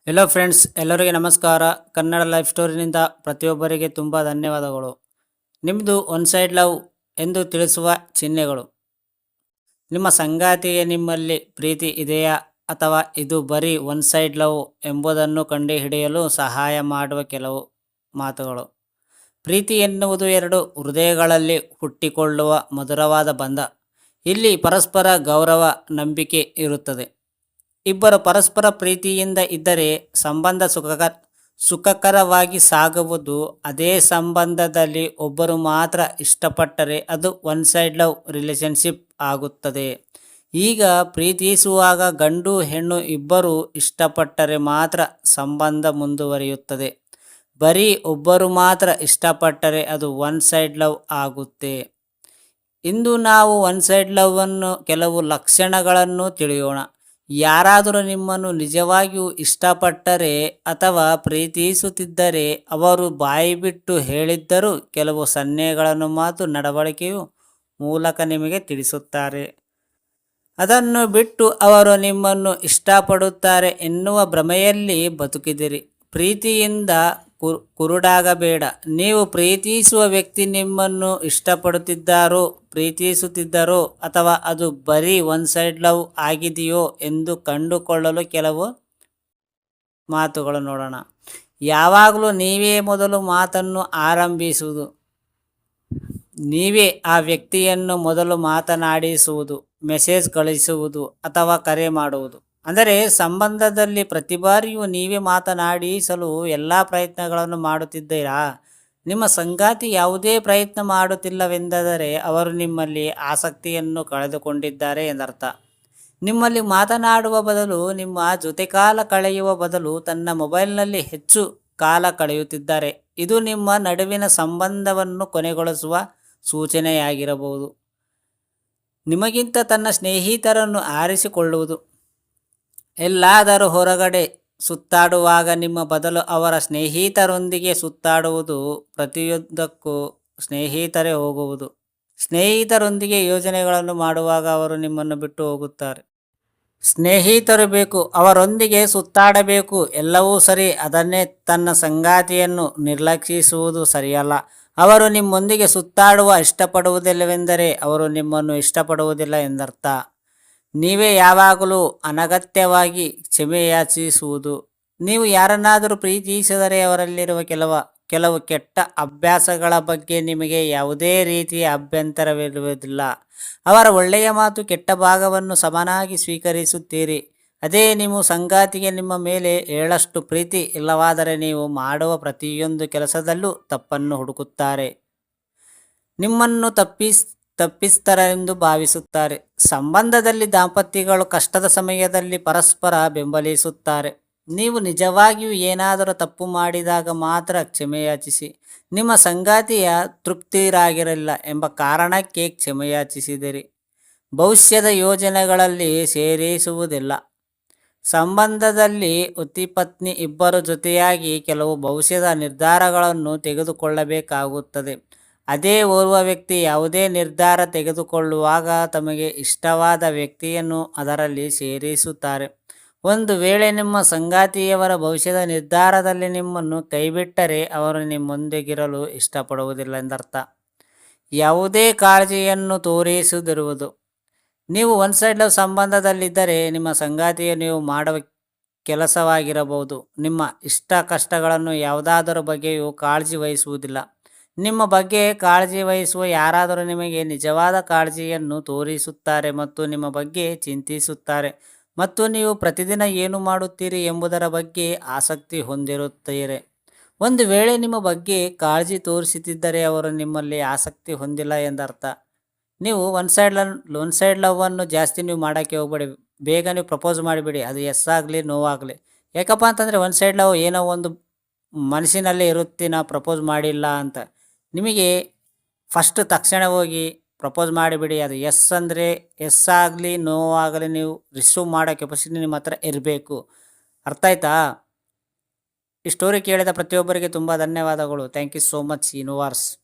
Hello friends, ಎಲ್ಲರಿಗೆ ನಮಸ್ಕಾರ. Kannada life ಸ್ಟೋರಿನಿಂದ ಪ್ರತಿಯೊಬ್ಬರಿಗೆ ತುಂಬ ಧನ್ಯವಾದಗಳು. ನಿಮ್ಮದು ಒನ್ ಸೈಡ್ ಲವ್ ಎಂದು ತಿಳಿಸುವ ಚಿಹ್ನೆಗಳು. ನಿಮ್ಮ ಸಂಗಾತಿಗೆ ನಿಮ್ಮಲ್ಲಿ ಪ್ರೀತಿ ಇದೆಯಾ ಅಥವಾ ಇದು ಬರೀ ಒನ್ ಸೈಡ್ ಲವ್ ಎಂಬುದನ್ನು ಕಂಡುಹಿಡಿಯಲು ಸಹಾಯ ಮಾಡುವ ಕೆಲವು ಮಾತುಗಳು. ಪ್ರೀತಿ ಎನ್ನುವುದು ಎರಡು ಹೃದಯಗಳಲ್ಲಿ ಹುಟ್ಟಿಕೊಳ್ಳುವ ಮಧುರವಾದ ಬಂಧ. ಇಲ್ಲಿ ಪರಸ್ಪರ ಗೌರವ, ನಂಬಿಕೆ ಇರುತ್ತದೆ. ಇಬ್ಬರು ಪರಸ್ಪರ ಪ್ರೀತಿಯಿಂದ ಇದ್ದರೆ ಸಂಬಂಧ ಸುಖಕರವಾಗಿ ಸಾಗುವುದು. ಅದೇ ಸಂಬಂಧದಲ್ಲಿ ಒಬ್ಬರು ಮಾತ್ರ ಇಷ್ಟಪಟ್ಟರೆ ಅದು ಒನ್ ಸೈಡ್ ಲವ್ ರಿಲೇಶನ್ಶಿಪ್ ಆಗುತ್ತದೆ. ಈಗ ಪ್ರೀತಿಸುವಾಗ ಗಂಡು ಹೆಣ್ಣು ಇಬ್ಬರು ಇಷ್ಟಪಟ್ಟರೆ ಮಾತ್ರ ಸಂಬಂಧ ಮುಂದುವರಿಯುತ್ತದೆ. ಬರೀ ಒಬ್ಬರು ಮಾತ್ರ ಇಷ್ಟಪಟ್ಟರೆ ಅದು ಒನ್ ಸೈಡ್ ಲವ್ ಆಗುತ್ತೆ. ಇಂದು ನಾವು ಒನ್ ಸೈಡ್ ಲವ್ ಅನ್ನು ಕೆಲವು ಲಕ್ಷಣಗಳನ್ನು ತಿಳಿಯೋಣ. ಯಾರಾದರೂ ನಿಮ್ಮನ್ನು ನಿಜವಾಗಿಯೂ ಇಷ್ಟಪಟ್ಟರೆ ಅಥವಾ ಪ್ರೀತಿಸುತ್ತಿದ್ದರೆ ಅವರು ಬಾಯಿಬಿಟ್ಟು ಹೇಳಿದ್ದರೂ ಕೆಲವು ಸನ್ನೆಗಳನ್ನು ಮಾತು ನಡವಳಿಕೆಯು ಮೂಲಕ ನಿಮಗೆ ತಿಳಿಸುತ್ತಾರೆ. ಅದನ್ನು ಬಿಟ್ಟು ಅವರು ನಿಮ್ಮನ್ನು ಇಷ್ಟಪಡುತ್ತಾರೆ ಎನ್ನುವ ಭ್ರಮೆಯಲ್ಲಿ ಬದುಕಿದಿರಿ. ಪ್ರೀತಿಯಿಂದ ಕುರುಡಾಗಬೇಡ. ನೀವು ಪ್ರೀತಿಸುವ ವ್ಯಕ್ತಿ ನಿಮ್ಮನ್ನು ಪ್ರೀತಿಸುತ್ತಿದ್ದಾರೋ ಅಥವಾ ಅದು ಬರೀ ಒನ್ ಸೈಡ್ ಲವ್ ಆಗಿದೆಯೋ ಎಂದು ಕಂಡುಕೊಳ್ಳಲು ಕೆಲವು ಮಾತುಗಳು ನೋಡೋಣ. ಯಾವಾಗಲೂ ನೀವೇ ಮೊದಲು ಮಾತನ್ನು ಆರಂಭಿಸುವುದು. ನೀವೇ ಆ ವ್ಯಕ್ತಿಯನ್ನು ಮೊದಲು ಮಾತನಾಡಿಸುವುದು, ಮೆಸೇಜ್ ಕಳಿಸುವುದು ಅಥವಾ ಕರೆ ಮಾಡುವುದು. ಅಂದರೆ ಸಂಬಂಧದಲ್ಲಿ ಪ್ರತಿ ಬಾರಿಯೂ ನೀವೇ ಮಾತನಾಡಿಸಲು ಎಲ್ಲ ಪ್ರಯತ್ನಗಳನ್ನು ಮಾಡುತ್ತಿದ್ದೀರಾ. ನಿಮ್ಮ ಸಂಗಾತಿ ಯಾವುದೇ ಪ್ರಯತ್ನ ಮಾಡುತ್ತಿಲ್ಲವೆಂದರೆ ಅವರು ನಿಮ್ಮಲ್ಲಿ ಆಸಕ್ತಿಯನ್ನು ಕಳೆದುಕೊಂಡಿದ್ದಾರೆ ಎಂದರ್ಥ. ನಿಮ್ಮಲ್ಲಿ ಮಾತನಾಡುವ ಬದಲು, ನಿಮ್ಮ ಜೊತೆ ಕಾಲ ಕಳೆಯುವ ಬದಲು ತನ್ನ ಮೊಬೈಲ್ನಲ್ಲಿ ಹೆಚ್ಚು ಕಾಲ ಕಳೆಯುತ್ತಿದ್ದಾರೆ. ಇದು ನಿಮ್ಮ ನಡುವಿನ ಸಂಬಂಧವನ್ನು ಕೊನೆಗೊಳಿಸುವ ಸೂಚನೆಯಾಗಿರಬಹುದು. ನಿಮಗಿಂತ ತನ್ನ ಸ್ನೇಹಿತರನ್ನು ಆರಿಸಿಕೊಳ್ಳುವುದು. ಎಲ್ಲಾದರೂ ಹೊರಗಡೆ ಸುತ್ತಾಡುವಾಗ ನಿಮ್ಮ ಬದಲು ಅವರ ಸ್ನೇಹಿತರೊಂದಿಗೆ ಸುತ್ತಾಡುವುದು. ಪ್ರತಿಯೊಂದಕ್ಕೂ ಸ್ನೇಹಿತರೇ ಹೋಗುವುದು. ಸ್ನೇಹಿತರೊಂದಿಗೆ ಯೋಜನೆಗಳನ್ನು ಮಾಡುವಾಗ ಅವರು ನಿಮ್ಮನ್ನು ಬಿಟ್ಟು ಹೋಗುತ್ತಾರೆ. ಸ್ನೇಹಿತರು ಬೇಕು, ಅವರೊಂದಿಗೆ ಸುತ್ತಾಡಬೇಕು, ಎಲ್ಲವೂ ಸರಿ. ಅದನ್ನೇ ತನ್ನ ಸಂಗಾತಿಯನ್ನು ನಿರ್ಲಕ್ಷಿಸುವುದು ಸರಿಯಲ್ಲ. ಅವರು ನಿಮ್ಮೊಂದಿಗೆ ಸುತ್ತಾಡುವ ಇಷ್ಟಪಡುವುದಿಲ್ಲವೆಂದರೆ ಅವರು ನಿಮ್ಮನ್ನು ಇಷ್ಟಪಡುವುದಿಲ್ಲ ಎಂದರ್ಥ. ನೀವೇ ಯಾವಾಗಲೂ ಅನಗತ್ಯವಾಗಿ ಕ್ಷಮೆಯಾಚಿಸುವುದು. ನೀವು ಯಾರನ್ನಾದರೂ ಪ್ರೀತಿಸಿದರೆ ಅವರಲ್ಲಿರುವ ಕೆಲವು ಕೆಟ್ಟ ಅಭ್ಯಾಸಗಳ ಬಗ್ಗೆ ನಿಮಗೆ ಯಾವುದೇ ರೀತಿಯ ಅಭ್ಯಂತರವಿರುವುದಿಲ್ಲ. ಅವರ ಒಳ್ಳೆಯ ಮಾತು, ಕೆಟ್ಟ ಭಾಗವನ್ನು ಸಮನಾಗಿ ಸ್ವೀಕರಿಸುತ್ತೀರಿ. ಅದೇ ನಿಮ್ಮ ಸಂಗಾತಿಗೆ ನಿಮ್ಮ ಮೇಲೆ ಏಳಷ್ಟು ಪ್ರೀತಿ ಇಲ್ಲವಾದರೆ ನೀವು ಮಾಡುವ ಪ್ರತಿಯೊಂದು ಕೆಲಸದಲ್ಲೂ ತಪ್ಪನ್ನು ಹುಡುಕುತ್ತಾರೆ. ನಿಮ್ಮನ್ನು ತಪ್ಪಿಸ್ತಾರೆಂದು ಭಾವಿಸುತ್ತಾರೆ. ಸಂಬಂಧದಲ್ಲಿ ದಾಂಪತ್ಯಗಳು ಕಷ್ಟದ ಸಮಯದಲ್ಲಿ ಪರಸ್ಪರ ಬೆಂಬಲಿಸುತ್ತಾರೆ. ನೀವು ನಿಜವಾಗಿಯೂ ಏನಾದರೂ ತಪ್ಪು ಮಾಡಿದಾಗ ಮಾತ್ರ ಕ್ಷಮೆಯಾಚಿಸಿ. ನಿಮ್ಮ ಸಂಗಾತಿಯ ತೃಪ್ತಿರಾಗಿರಲಿಲ್ಲ ಎಂಬ ಕಾರಣಕ್ಕೆ ಕ್ಷಮೆಯಾಚಿಸಿದಿರಿ. ಭವಿಷ್ಯದ ಯೋಜನೆಗಳಲ್ಲಿ ಸೇರಿಸುವುದಿಲ್ಲ. ಸಂಬಂಧದಲ್ಲಿ ಪತಿ-ಪತ್ನಿ ಇಬ್ಬರು ಜೊತೆಯಾಗಿ ಕೆಲವು ಭವಿಷ್ಯದ ನಿರ್ಧಾರಗಳನ್ನು ತೆಗೆದುಕೊಳ್ಳಬೇಕಾಗುತ್ತದೆ. ಅದೇ ಓರ್ವ ವ್ಯಕ್ತಿ ಯಾವುದೇ ನಿರ್ಧಾರ ತೆಗೆದುಕೊಳ್ಳುವಾಗ ತಮಗೆ ಇಷ್ಟವಾದ ವ್ಯಕ್ತಿಯನ್ನು ಅದರಲ್ಲಿ ಸೇರಿಸುತ್ತಾರೆ. ಒಂದು ವೇಳೆ ನಿಮ್ಮ ಸಂಗಾತಿಯವರ ಭವಿಷ್ಯದ ನಿರ್ಧಾರದಲ್ಲಿ ನಿಮ್ಮನ್ನು ಕೈಬಿಟ್ಟರೆ ಅವರು ನಿಮ್ಮೊಂದಿಗಿರಲು ಇಷ್ಟಪಡುವುದಿಲ್ಲ ಎಂದರ್ಥ. ಯಾವುದೇ ಕಾಳಜಿಯನ್ನು ತೋರಿಸದಿರುವುದು. ನೀವು ಒನ್ ಸೈಡ್ ಲವ್ ಸಂಬಂಧದಲ್ಲಿದ್ದರೆ ನಿಮ್ಮ ಸಂಗಾತಿಯು ನೀವು ಮಾಡುವ ಕೆಲಸವಾಗಿರಬಹುದು. ನಿಮ್ಮ ಇಷ್ಟ ಕಷ್ಟಗಳನ್ನು ಯಾವುದಾದರ ಬಗ್ಗೆಯೂ ಕಾಳಜಿ ವಹಿಸುವುದಿಲ್ಲ. ನಿಮ್ಮ ಬಗ್ಗೆ ಕಾಳಜಿ ವಹಿಸುವ ಯಾರಾದರೂ ನಿಮಗೆ ನಿಜವಾದ ಕಾಳಜಿಯನ್ನು ತೋರಿಸುತ್ತಾರೆ ಮತ್ತು ನಿಮ್ಮ ಬಗ್ಗೆ ಚಿಂತಿಸುತ್ತಾರೆ ಮತ್ತು ನೀವು ಪ್ರತಿದಿನ ಏನು ಮಾಡುತ್ತೀರಿ ಎಂಬುದರ ಬಗ್ಗೆ ಆಸಕ್ತಿ ಹೊಂದಿರುತ್ತೀರಿ. ಒಂದು ವೇಳೆ ನಿಮ್ಮ ಬಗ್ಗೆ ಕಾಳಜಿ ತೋರಿಸುತ್ತಿದ್ದರೆ ಅವರು ನಿಮ್ಮಲ್ಲಿ ಆಸಕ್ತಿ ಹೊಂದಿಲ್ಲ ಎಂದರ್ಥ. ನೀವು ಒನ್ ಸೈಡ್ ಲವ್ವನ್ನು ಜಾಸ್ತಿ ನೀವು ಮಾಡೋಕ್ಕೆ ಹೋಗಬೇಡಿ. ಬೇಗ ನೀವು ಪ್ರಪೋಸ್ ಮಾಡಿಬಿಡಿ. ಅದು ಎಸ್ ಆಗಲಿ ನೋ ಆಗಲಿ. ಯಾಕಪ್ಪ ಅಂತಂದರೆ ಒನ್ ಸೈಡ್ ಲವ್ ಏನೋ ಒಂದು ಮನಸ್ಸಿನಲ್ಲೇ ಇರುತ್ತೆ, ನಾವು ಪ್ರಪೋಸ್ ಮಾಡಿಲ್ಲ ಅಂತ. ನಿಮಗೆ ಫಸ್ಟ್ ತಕ್ಷಣ ಹೋಗಿ ಪ್ರಪೋಸ್ ಮಾಡಿಬಿಡಿ. ಅದು ಎಸ್ ಅಂದರೆ ಎಸ್ ಆಗಲಿ ನೋ ಆಗಲಿ ನೀವು ರಿಸೀವ್ ಮಾಡೋ ಕೆಪಾಸಿಟಿ ನಿಮ್ಮ ಹತ್ರ ಇರಬೇಕು. ಅರ್ಥ ಆಯ್ತಾ? ಈ ಸ್ಟೋರಿ ಕೇಳಿದ ಪ್ರತಿಯೊಬ್ಬರಿಗೆ ತುಂಬ ಧನ್ಯವಾದಗಳು. Thank you so much universe.